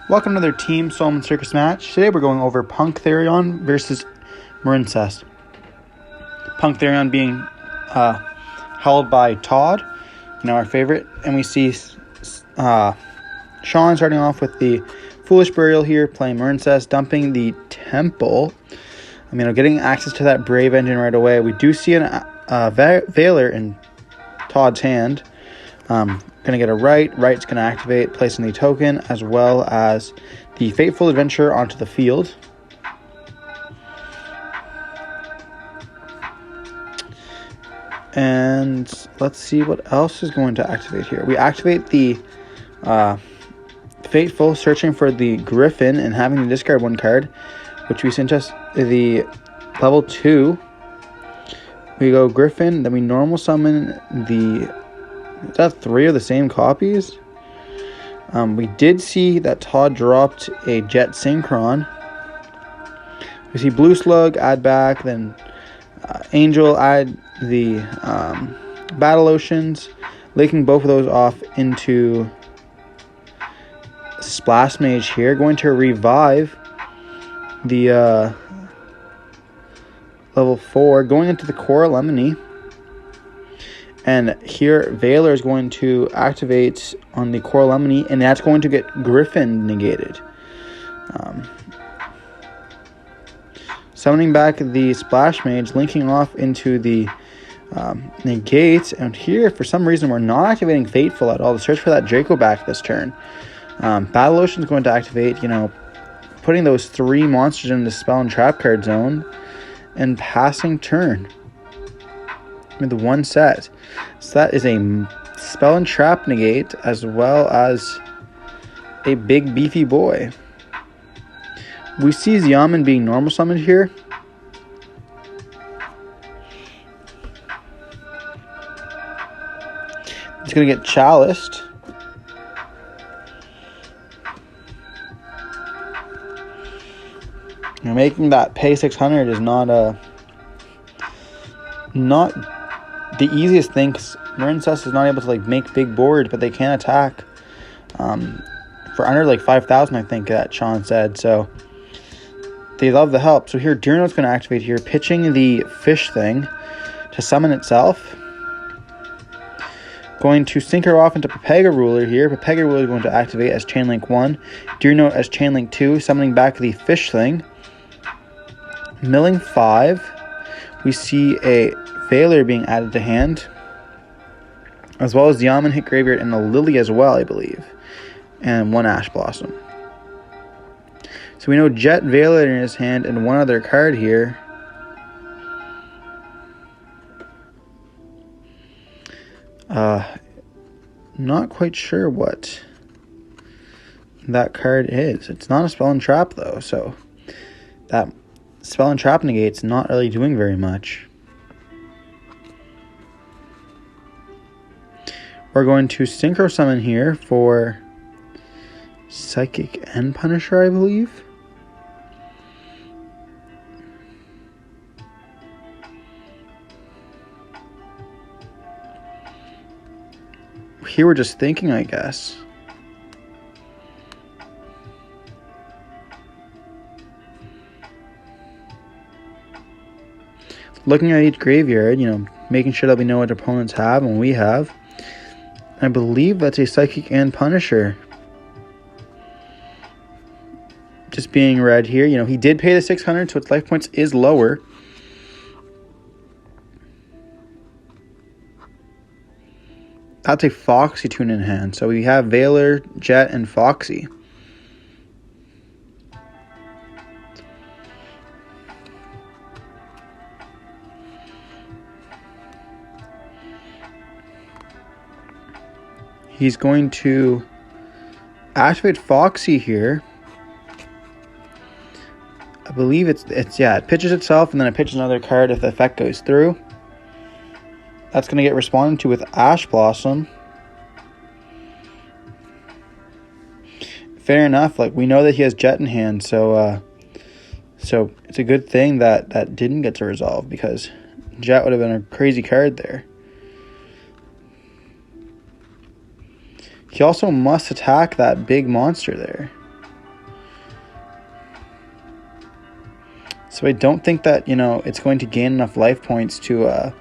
Welcome to their Team Solomon Circus match. Today we're going over P.U.N.K Therion versus Marincess. P.U.N.K Therion being held by Todd, our favorite. And we see Sean starting off with the Foolish Burial here, playing Marincess, dumping the Temple. Getting access to that Brave Engine right away. We do see an Valor in Todd's hand. Going to get a right. Right's going to activate, placing the token, as well as the Fateful Adventure onto the field. And let's see what else is going to activate here. We activate the Fateful, searching for the Griffin and having to discard one card, which we sent us the level 2. We go Griffin, then we normal summon the... Is that 3 of the same copies? We did see that Todd dropped a Jet Synchron. We see Blue Slug, add back, then Angel, add the Battle Oceans, linking both of those off into Splash Mage here. Going to revive the level 4, going into the Core Lemony. And here, Valor is going to activate on the Core Lemony, and that's going to get Griffin negated. Summoning back the Splash Mage, linking off into the negate. And here, for some reason, we're not activating Fateful at all. To search for that Draco back this turn. Battle Ocean is going to activate, putting those 3 monsters in the Spell and Trap card zone, and passing turn. The one set. So that is a Spell and Trap negate, as well as a big beefy boy. We see Xiamen being normal summoned here. It's going to get Chaliced. Making that pay 600 is not the easiest thing, because Marincess is not able to make big boards, but they can attack for under 5,000, I think that Sean said. So they love the help. So here Durno's going to activate here, pitching the fish thing to summon itself. Going to sync her off into Pepega Ruler here. Pepega Ruler is going to activate as Chainlink 1, Durno as Chainlink 2, summoning back the fish thing. Milling 5. We see a Valor being added to hand, as well as the Yaman hit graveyard and a Lily as well, I believe, and 1 Ash Blossom. So we know Jet Valor in his hand and one other card here. Not quite sure what that card is. It's not a Spell and Trap though, so that Spell and Trap negate's not really doing very much. We're going to Synchro Summon here for Psychic and Punisher, I believe. Here we're just thinking, I guess. Looking at each graveyard, making sure that we know what opponents have and we have. I believe that's a Psychic and Punisher. Just being read here. He did pay the 600, so its life points is lower. That's a Foxy tune in hand. So we have Valor, Jet, and Foxy. He's going to activate Foxy here. I believe it pitches itself, and then it pitches another card if the effect goes through. That's going to get responded to with Ash Blossom. Fair enough. We know that he has Jet in hand, so it's a good thing that didn't get to resolve, because Jet would have been a crazy card there. He also must attack that big monster there. So I don't think that, it's going to gain enough life points to...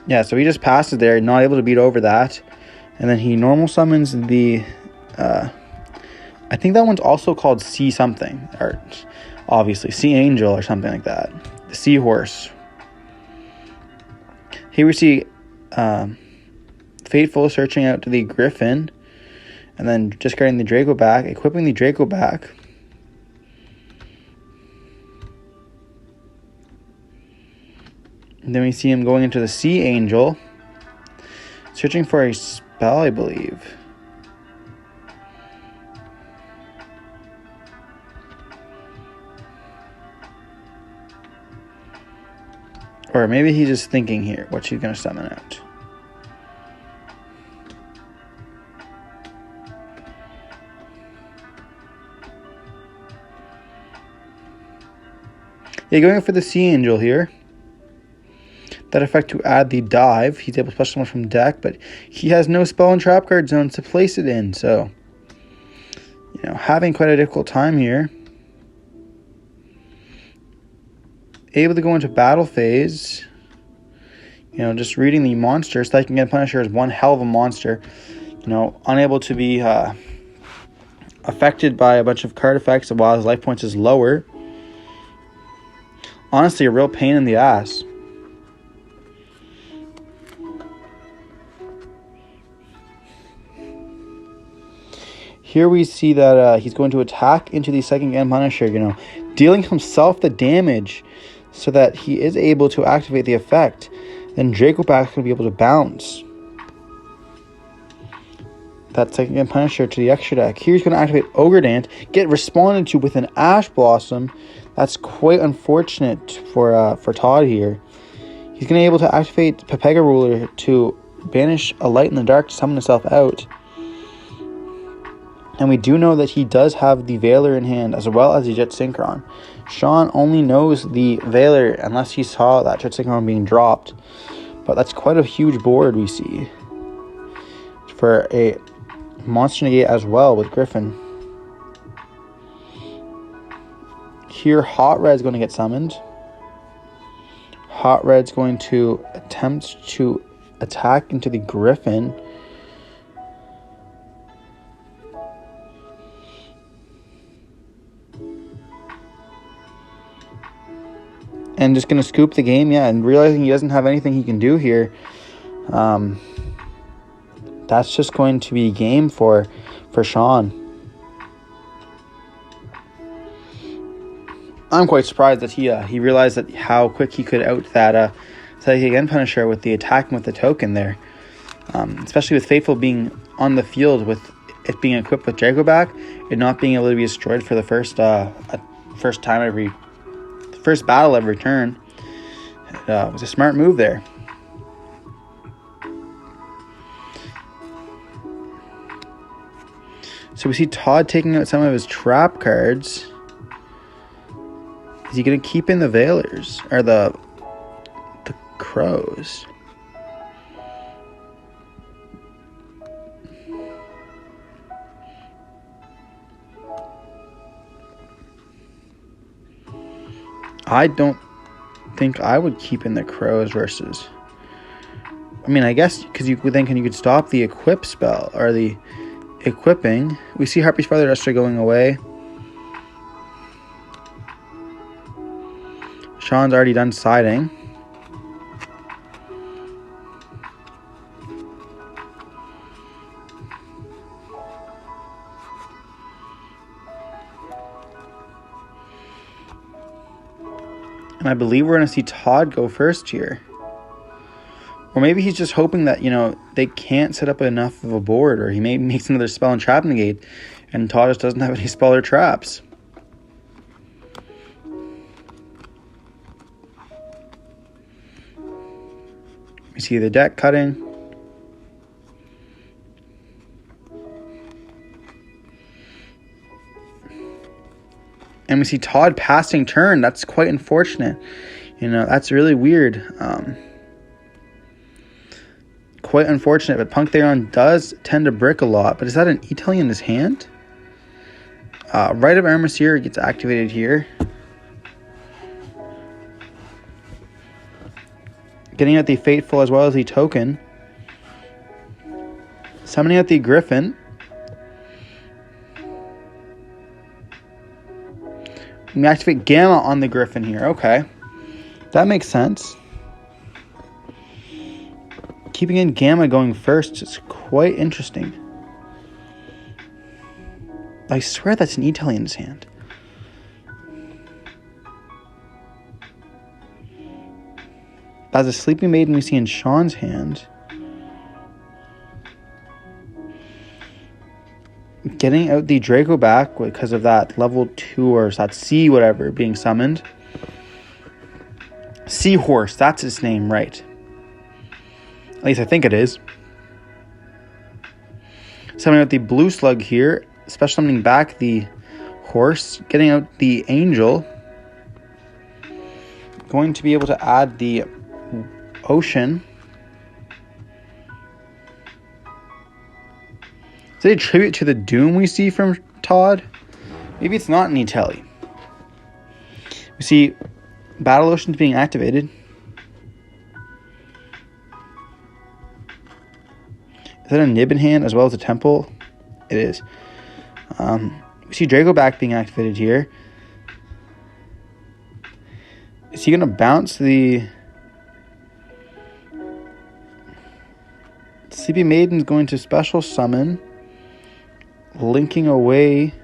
Yeah, so he just passes there, not able to beat over that. And then he normal summons the... I think that one's also called Sea something. Or, obviously, Sea Angel or something like that. The Seahorse. Here we see Fateful searching out to the Griffin. And then discarding the Draco back, equipping the Draco back. And then we see him going into the Sea Angel. Searching for a spell, I believe. Or maybe he's just thinking here what she's going to summon out. Yeah, going for the Sea Angel here. That effect to add the dive. He's able to special summon from deck, but he has no spell and trap card zones to place it in. So, having quite a difficult time here. Able to go into battle phase. Just reading the monster. Striking again, Punisher is one hell of a monster. Unable to be affected by a bunch of card effects while his life points is lower. Honestly, a real pain in the ass. Here we see that he's going to attack into the second End Punisher, dealing himself the damage so that he is able to activate the effect. Then Draco Back's going to be able to bounce that second End Punisher to the extra deck. Here he's going to activate Ogre Dance, get responded to with an Ash Blossom. That's quite unfortunate for Todd here. He's going to be able to activate Pepega Ruler to banish a Light in the Dark to summon himself out. And we do know that he does have the Veiler in hand as well as the Jet Synchron. Sean only knows the Veiler unless he saw that Jet Synchron being dropped. But that's quite a huge board we see for a Monster Negate as well with Griffin. Here Hot Red's going to get summoned. Hot Red's going to attempt to attack into the Griffin. And just going to scoop the game, and realizing he doesn't have anything he can do here. That's just going to be game for Sean. I'm quite surprised that he realized that how quick he could out that again Punisher with the attacking with the token there. Especially with Fateful being on the field with it being equipped with Draco back and not being able to be destroyed for the first battle every turn. It was a smart move there. So we see Todd taking out some of his trap cards. Is he going to keep in the Veilers? Or the Crows? I don't think I would keep in the Crows versus... I guess because you would think you could stop the equip spell or the equipping. We see Harpy's Feather Duster going away. Sean's already done siding. And I believe we're going to see Todd go first here. Or maybe he's just hoping that, they can't set up enough of a board, or he may make another spell and trap negate, and Todd just doesn't have any spell or traps. We see the deck cutting. And we see Todd passing turn. That's quite unfortunate. That's really weird. Quite unfortunate, but P.U.N.K Therion does tend to brick a lot. But is that an E-Telly in his hand? Rite of Armistier gets activated here. Getting out the Fateful as well as the Token. Summoning out the Griffin. We activate Gamma on the Griffin here. Okay. That makes sense. Keeping in Gamma going first is quite interesting. I swear that's an E-Telly in his hand. As a Sleeping Maiden we see in Sean's hand. Getting out the Draco back because of that level 2 or that C whatever being summoned. Seahorse, that's its name, right? At least I think it is. Summoning out the Blue Slug here. Special summoning back the Horse. Getting out the Angel. Going to be able to add the Ocean. Is it a tribute to the Doom we see from Todd? Maybe it's not an E-Telly. We see Battle Oceans being activated. Is that a Nib in hand as well as a Temple? It is. We see Draco back being activated here. Is he going to bounce the... Sleepy Maiden's going to special summon, linking away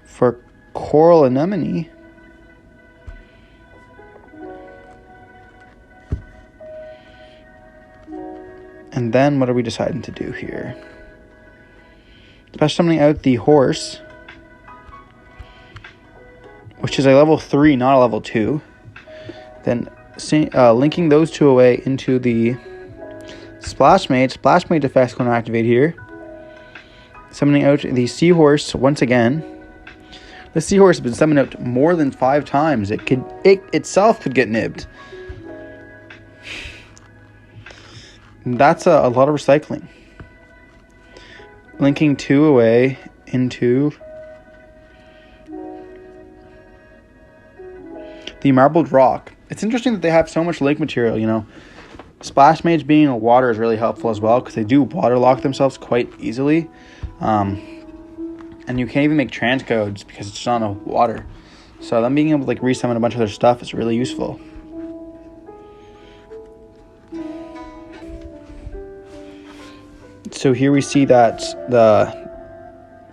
for Coral Anemone. And then what are we deciding to do here? Special summoning out the Horse, which is a level 3, not a level 2. Then linking those two away into the Splash Mage. Splash Mage effect's going to activate here. Summoning out the Seahorse once again. The Seahorse has been summoned out more than 5 times. It itself could get nibbed. That's a lot of recycling. Linking 2 away into the Marbled Rock. It's interesting that they have so much link material, you know. Splash Mage being a water is really helpful as well because they do water lock themselves quite easily. And you can't even make transcodes because it's not a water. So them being able to like resummon a bunch of their stuff is really useful. So here we see that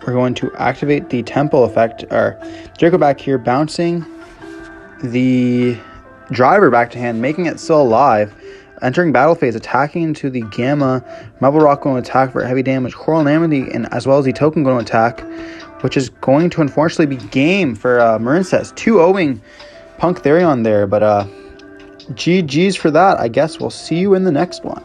we're going to activate the Temple effect, or Draco back here, bouncing the Driver back to hand, making it still alive. Entering battle phase, attacking into the Gamma. Marble Rock going to attack for heavy damage. Coral Anemone, and as well as the Token going to attack, which is going to unfortunately be game for Marincess. 2-0ing P.U.N.K. Therion there, but GG's for that. I guess we'll see you in the next one.